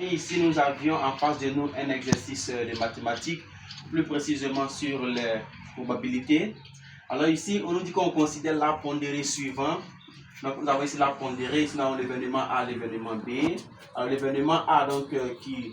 Et ici, nous avions en face de nous un exercice de mathématiques, plus précisément sur les probabilités. Alors ici, on nous dit qu'on considère l'arbre pondéré suivant. Donc nous avons ici l'arbre pondéré, ici nous avons l'événement A, l'événement B. Alors l'événement A donc qui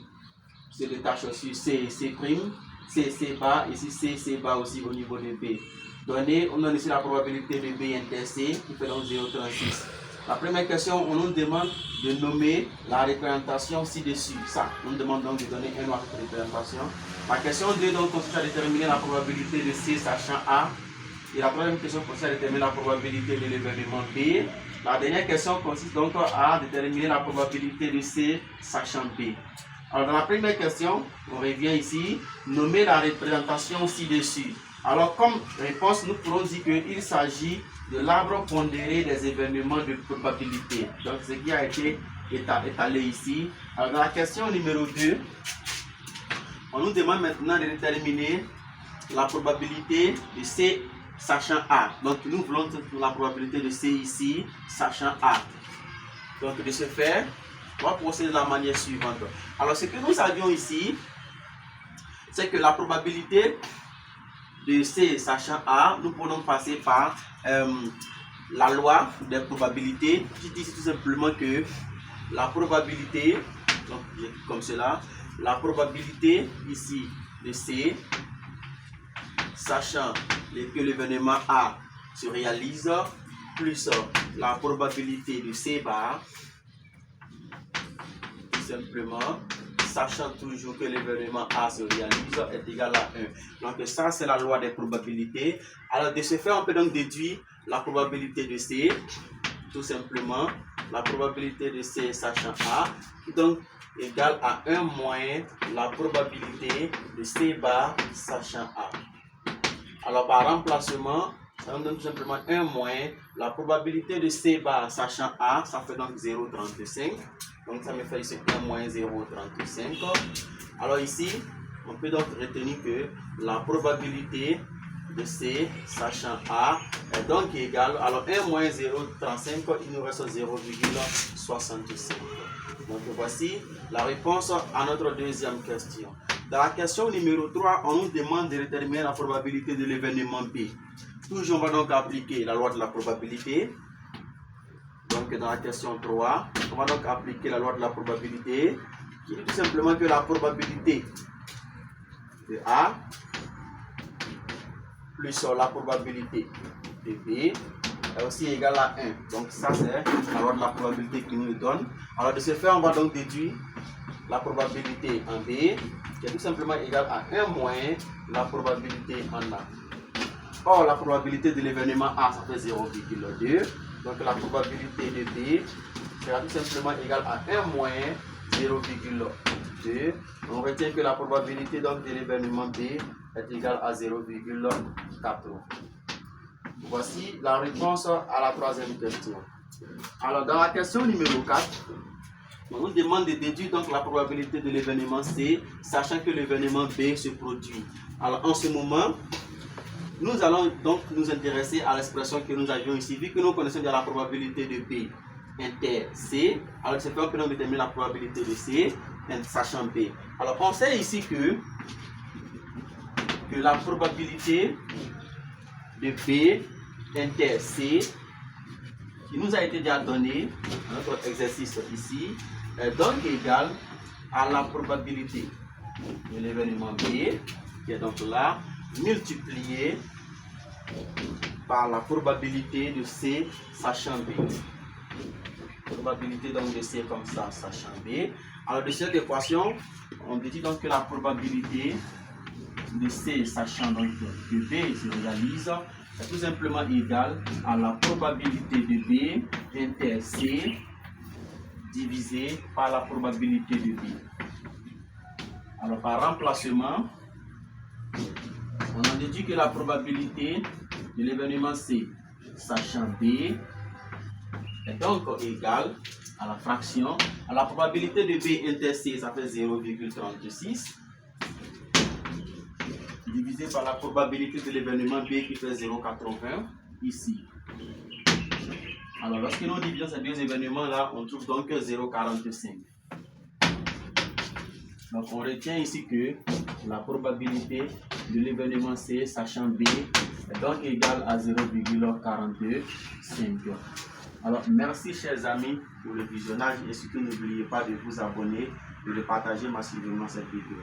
se détache sur C, C', C, C bas, ici C, C bas aussi au niveau de B. Donné, on a ici la probabilité de B inter C qui fait donc 0,36. La première question, on nous demande de nommer la représentation ci-dessus. Ça, on nous demande donc de donner un nom à cette représentation. La question 2 donc consiste à déterminer la probabilité de C sachant A. Et la troisième question consiste à déterminer la probabilité de l'événement B. La dernière question consiste donc à déterminer la probabilité de C sachant B. Alors dans la première question, on revient ici, nommer la représentation ci-dessus. Alors comme réponse, nous pourrons dire qu'il s'agit de l'arbre pondéré des événements de probabilité. Donc ce qui a été étalé ici. Alors dans la question numéro 2, on nous demande maintenant de déterminer la probabilité de C sachant A. Donc nous voulons la probabilité de C ici sachant A. Donc de ce fait, on va procéder de la manière suivante. Alors ce que nous savions ici, c'est que la probabilité de C sachant A, nous pouvons passer par la loi des probabilités qui dit tout simplement que la probabilité, donc comme cela, la probabilité ici de C sachant que l'événement A se réalise plus la probabilité de C bar, tout simplement, sachant toujours que l'événement A se réalise est égal à 1. Donc ça c'est la loi des probabilités. Alors de ce fait on peut donc déduire la probabilité de C, tout simplement la probabilité de C sachant A, qui donc égale à 1 moins la probabilité de C bar sachant A. Alors par remplacement, ça nous donne tout simplement 1 moins la probabilité de C bar sachant A, ça fait donc 0,35. Donc ça me fait ici 1 moins 0,35. Alors ici, on peut donc retenir que la probabilité de C sachant A est donc égale, alors 1 moins 0,35, il nous reste 0,65. Donc voici la réponse à notre deuxième question. Dans la question numéro 3, on nous demande de déterminer la probabilité de l'événement B. Toujours, on va donc appliquer la loi de la probabilité. Donc dans la question 3, on va donc appliquer la loi de la probabilité qui dit tout simplement que la probabilité de A plus la probabilité de B est aussi égale à 1. Donc ça c'est la loi de la probabilité qui nous le donne. Alors de ce fait, on va donc déduire la probabilité en B qui est tout simplement égale à 1 moins la probabilité en A. Or la probabilité de l'événement A ça fait 0,2. Donc la probabilité de B sera tout simplement égale à 1 moins 0,2. On retient que la probabilité donc de l'événement B est égale à 0,4. Voici la réponse à la troisième question. Alors dans la question numéro 4, on nous demande de déduire donc la probabilité de l'événement C, sachant que l'événement B se produit. Alors en ce moment, nous allons donc nous intéresser à l'expression que nous avions ici, vu que nous connaissons déjà la probabilité de B inter C. Alors c'est fait on peut donc déterminer la probabilité de C sachant B. Alors on sait ici que la probabilité de B inter C qui nous a été déjà donnée dans notre exercice ici est donc égale à la probabilité de l'événement B qui est donc là multiplié par la probabilité de C sachant B. Probabilité donc de C comme ça sachant B. Alors de cette équation, on dit donc que la probabilité de C sachant donc que B se réalise est tout simplement égale à la probabilité de B inter C divisé par la probabilité de B. Alors par remplacement, on a déduit que la probabilité de l'événement C sachant B est donc égale à la fraction, à la probabilité de B inter C, ça fait 0,36, divisé par la probabilité de l'événement B qui fait 0,80 ici. Alors lorsque nous divisons ces deux événements là, on trouve donc 0,45. Donc on retient ici que la probabilité de l'événement C, sachant B, est donc égale à 0,45. Alors merci chers amis pour le visionnage et surtout n'oubliez pas de vous abonner et de partager massivement cette vidéo.